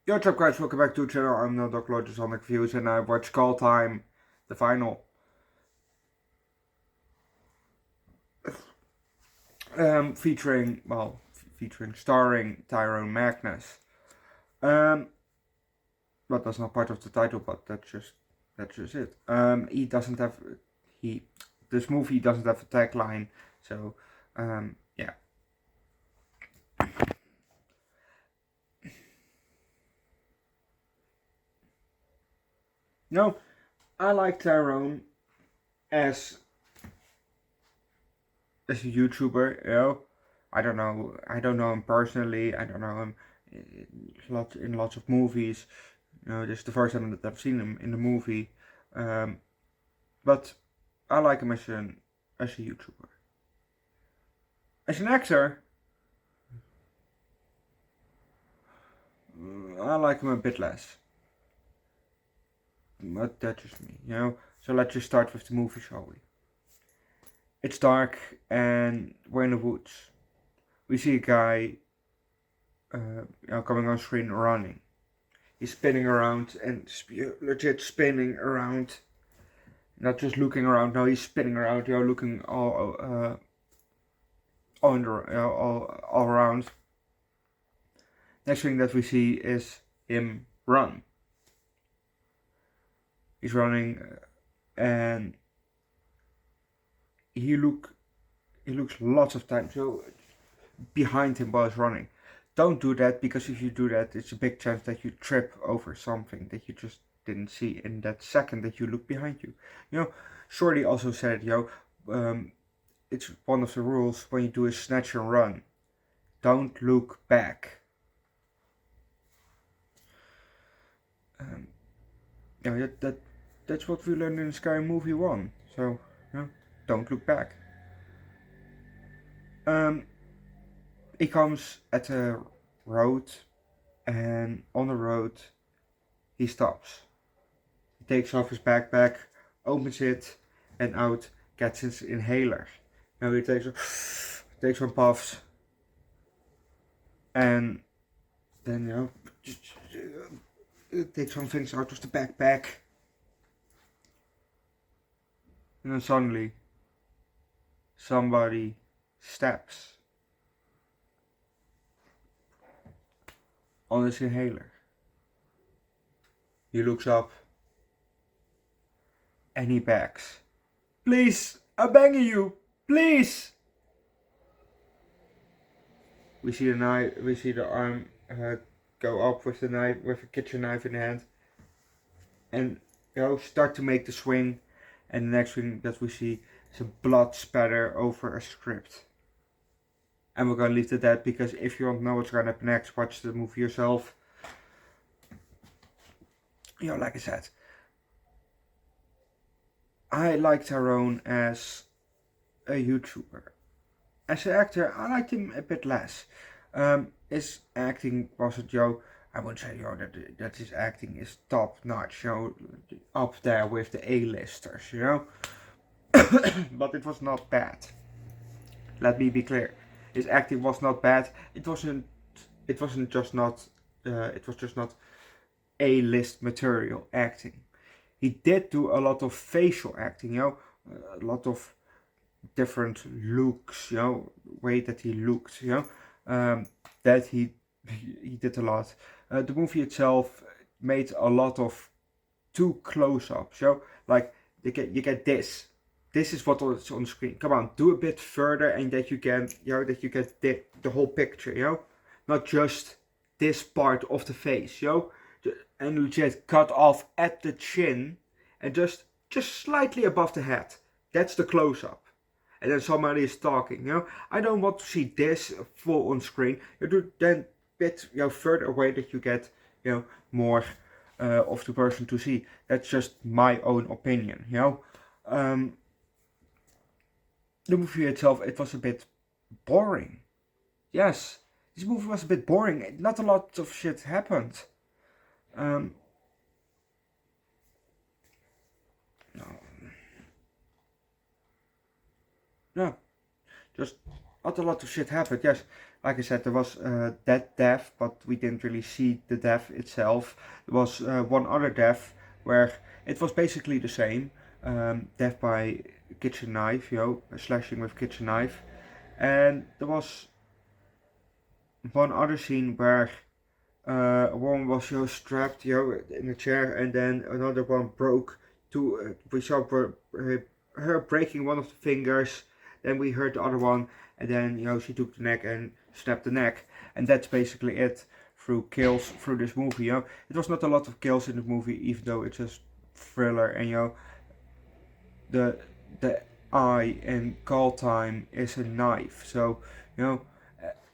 Yo, what's up guys, welcome back to the channel. I'm Underdog Eats on Views and I watched Call Time, the final. Starring Tyrone Magnus. But that's not part of the title, but that's just it. This movie doesn't have a tagline, so yeah. No, I like Tyrone as a YouTuber, you know. I don't know him personally. I don't know him in lots of movies. You know, this is the first time that I've seen him in the movie. But I like him as a YouTuber. As an actor, I like him a bit less. But that's just me, you know. So let's just start with the movie, shall we? It's dark and we're in the woods. We see a guy coming on screen running. He's spinning around and legit spinning around. Not just looking around, no, he's spinning around, looking all around. Next thing that we see is him run. He's running and he looks lots of times behind him while he's running. Don't do that, because if you do that, it's a big chance that you trip over something that you just didn't see in that second that you look behind you. You know, Shorty also said, it's one of the rules when you do a snatch and run. Don't look back. That's what we learned in Sky Movie 1. So, don't look back. He comes at a road, and on the road he stops. He takes off his backpack, opens it, and out gets his inhaler. Now he takes some puffs, and then takes some things out of the backpack, and then suddenly somebody steps on his inhaler. He looks up and he begs, "Please, I'm begging you, please!" We see the knife. We see the arm go up with the knife, with a kitchen knife in the hand, and start to make the swing. And the next thing that we see is a blood spatter over a script. And we're gonna leave it at that, because if you don't know what's gonna happen next, watch the movie yourself. Like I said, I like Tyrone as a YouTuber. As an actor, I liked him a bit less. His acting wasn't, I wouldn't say, that his acting is top notch, up there with the A-listers, But it was not bad. Let me be clear. His acting was not bad. It was just not A-list material acting. He did do a lot of facial acting, a lot of different looks, way that he looked, that he did a lot. The movie itself made a lot of too close-ups, like you get this. This is what is on the screen. Come on, do a bit further, and that you can, the whole picture, not just this part of the face, and you just cut off at the chin, and just slightly above the head. That's the close-up. And then somebody is talking, I don't want to see this full on screen. You do then bit, further away, that you get, more of the person to see. That's just my own opinion, The movie itself, it was a bit boring. Yes, this movie was a bit boring. Not a lot of shit happened. No, just not a lot of shit happened. Yes, like I said, there was that death, but we didn't really see the death itself. There was one other death where it was basically the same, death by kitchen knife, slashing with kitchen knife. And there was one other scene where a woman was strapped, in a chair, and then another one broke. We saw her breaking one of the fingers. Then we heard the other one, and then she took the neck and snapped the neck, and that's basically it through kills through this movie. It was not a lot of kills in the movie, even though it's a thriller, and the eye and call time is a knife. So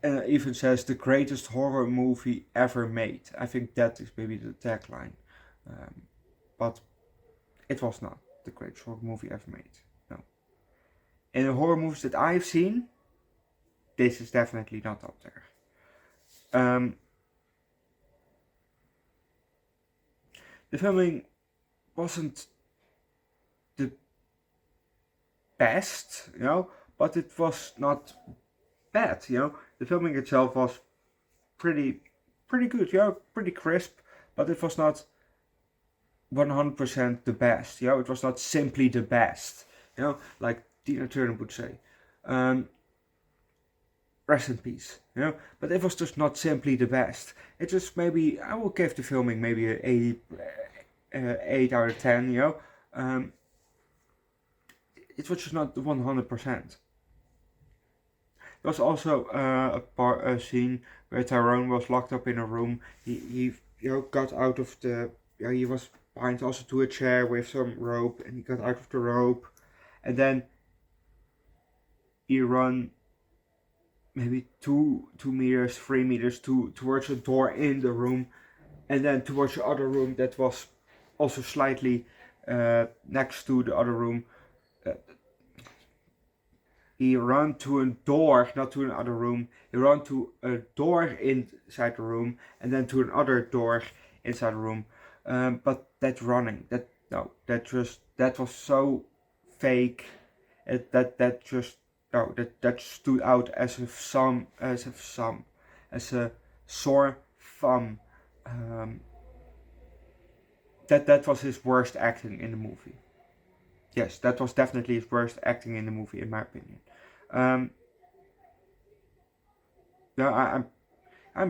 and it even says the greatest horror movie ever made. I think that is maybe the tagline, but it was not the greatest horror movie ever made. No. In the horror movies that I've seen, this is definitely not up there. The filming wasn't the best, but it was not bad, The filming itself was pretty good, pretty crisp, but it was not 100% the best, It was not simply the best, like Tina Turner would say. Rest in peace, But it was just not simply the best. It just maybe, I will give the filming maybe an 8 out of 10, it was just not 100%. There was also a scene where Tyrone was locked up in a room. He got out of the, he was bind also to a chair with some rope, and he got out of the rope, and then he ran maybe 2 meters, 3 meters towards a door in the room, and then towards the other room that was also slightly next to the other room. He ran to a door, not to another room. He ran to a door inside the room, and then to another door inside the room. But that running, that was so fake. That stood out as a sore thumb. That was his worst acting in the movie. Yes, that was definitely his worst acting in the movie, in my opinion. I'm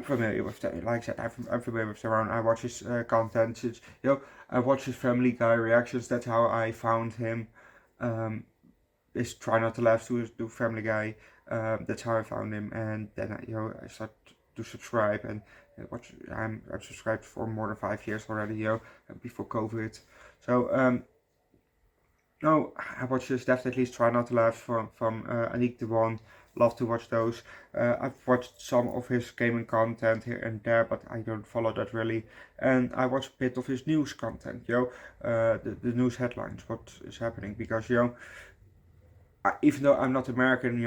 familiar with that. Like I said, I'm familiar with Tyrone. I watch his content. Since, I watch his Family Guy reactions. That's how I found him. Is Try Not to Laugh to Family Guy. That's how I found him, and then I started to subscribe and watch. I'm subscribed for more than 5 years already. Before COVID. So no, I watch this definitely. Try Not to Laugh from Anik the One. Love to watch those. I've watched some of his gaming content here and there, but I don't follow that really. And I watch a bit of his news content, the news headlines, what is happening, because even though I'm not American,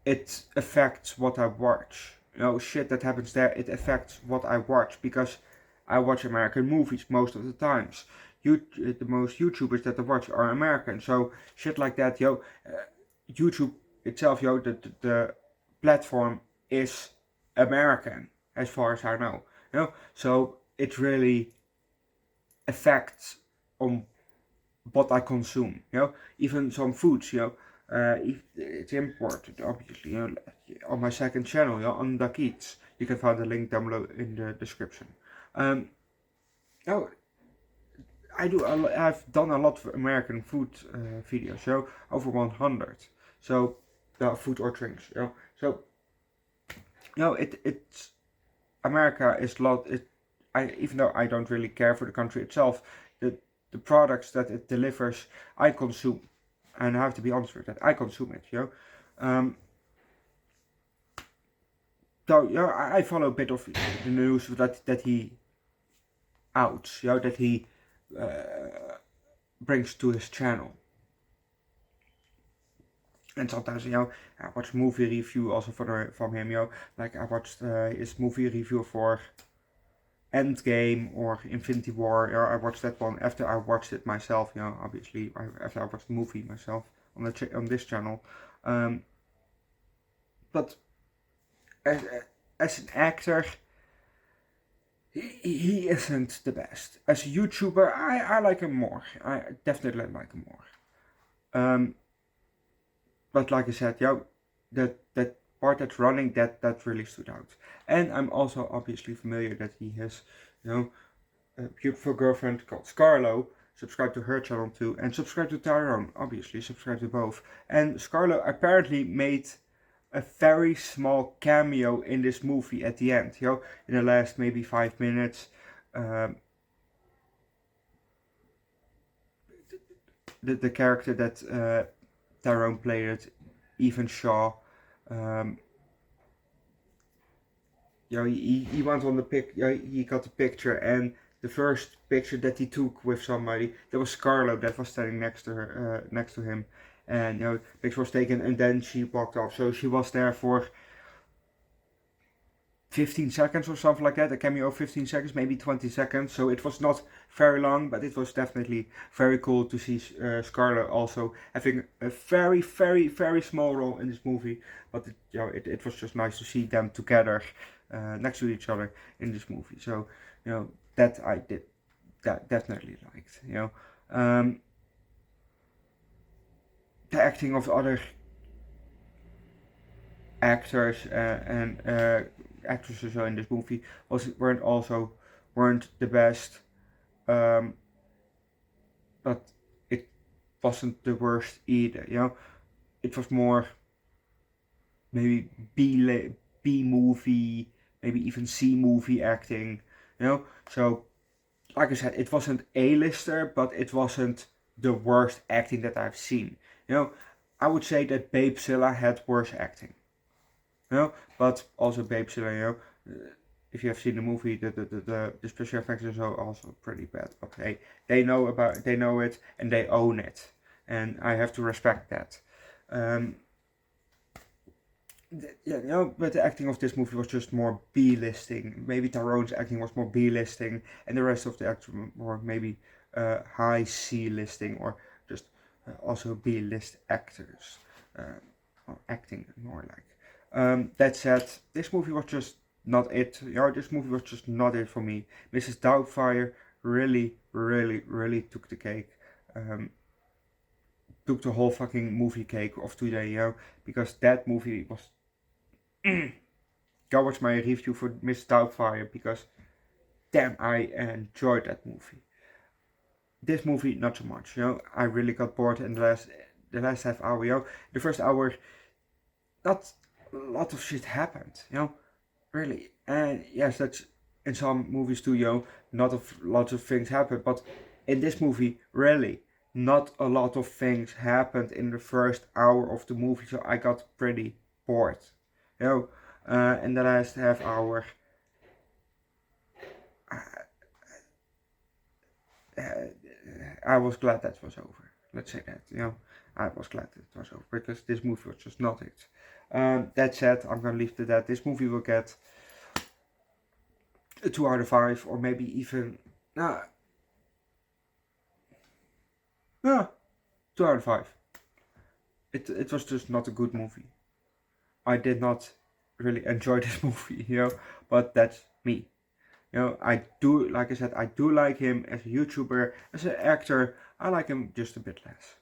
it affects what I watch. Shit that happens there, it affects what I watch, because I watch American movies most of the times. The most YouTubers that I watch are American, so shit like that, YouTube itself, the platform is American, as far as I know, so it really affects on what I consume, even some foods, it's imported, obviously, on my second channel, Underdog Eats. You can find the link down below in the description. I've done a lot of American food videos, over 100. So, food or drinks, So, it's America is even though I don't really care for the country itself, the products that it delivers, I consume, and I have to be honest with that. I consume it, So I follow a bit of the news that he outs, that he brings to his channel. And sometimes, I watch movie review also from him, like I watched his movie review for Endgame or Infinity War. I watched that one after I watched it myself, obviously, after I watched the movie myself on this channel. But as an actor, he isn't the best. As a YouTuber, I like him more. I definitely like him more. But like I said, that part that's running, that really stood out. And I'm also obviously familiar that he has, a beautiful girlfriend called Scarlo. Subscribe to her channel too, and subscribe to Tyrone. Obviously, subscribe to both. And Scarlo apparently made a very small cameo in this movie at the end. In the last maybe 5 minutes. The character that Tyrone played, Ethan Shaw. He went on the pic. He got the picture, and the first picture that he took with somebody, that was Scarlo that was standing next to her, next to him, and picture was taken, and then she walked off. So she was there for 15 seconds or something like that, a cameo of 15 seconds, maybe 20 seconds, so it was not very long, but it was definitely very cool to see Scarlett also having a very, very, very small role in this movie, but it was just nice to see them together, next to each other in this movie, so, that I did, that definitely liked, the acting of the other actors and actresses in this movie weren't the best, but it wasn't the worst either. It was more maybe B movie, maybe even C movie acting. So like I said, it wasn't A-lister, but it wasn't the worst acting that I've seen. I would say that Babezilla had worse acting. But also Babezilla, if you have seen the movie, the special effects are also pretty bad. But they know it and they own it, and I have to respect that. But the acting of this movie was just more B-listing. Maybe Tyrone's acting was more B-listing, and the rest of the actors were maybe high C-listing, or just also B-list actors, or acting more like. That said, this movie was just not it. This movie was just not it for me. Mrs. Doubtfire really, really, really took the cake. Took the whole fucking movie cake of today, because that movie was. Go watch my review for Mrs. Doubtfire, because damn, I enjoyed that movie. This movie, not so much. I really got bored in the last half hour. The first hour, not a lot of shit happened, really. And yes, that's in some movies too, lots of things happen, but in this movie, really, not a lot of things happened in the first hour of the movie, so I got pretty bored, in the last half hour. I was glad that was over. Let's say that, I was glad that it was over, because this movie was just not it. That said, I'm gonna leave it at that. This movie will get a 2 out of 5, or maybe even 2 out of 5. It was just not a good movie. I did not really enjoy this movie, but that's me. I do, like I said, I do like him as a YouTuber, as an actor. I like him just a bit less.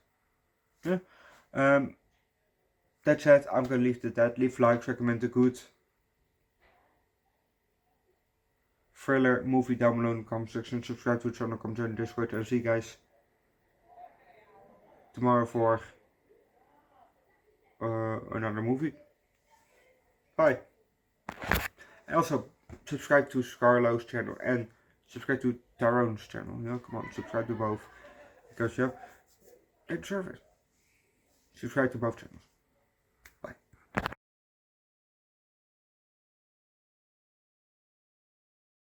That said, I'm gonna leave it at that. Leave likes, recommend a good thriller movie down below in the comment section. Subscribe to the channel, come join the Discord, and I'll see you guys tomorrow for another movie. Bye. And also, subscribe to Scarlo's channel and subscribe to Tyrone's channel. Come on, subscribe to both, because they deserve it. Subscribe to both channels.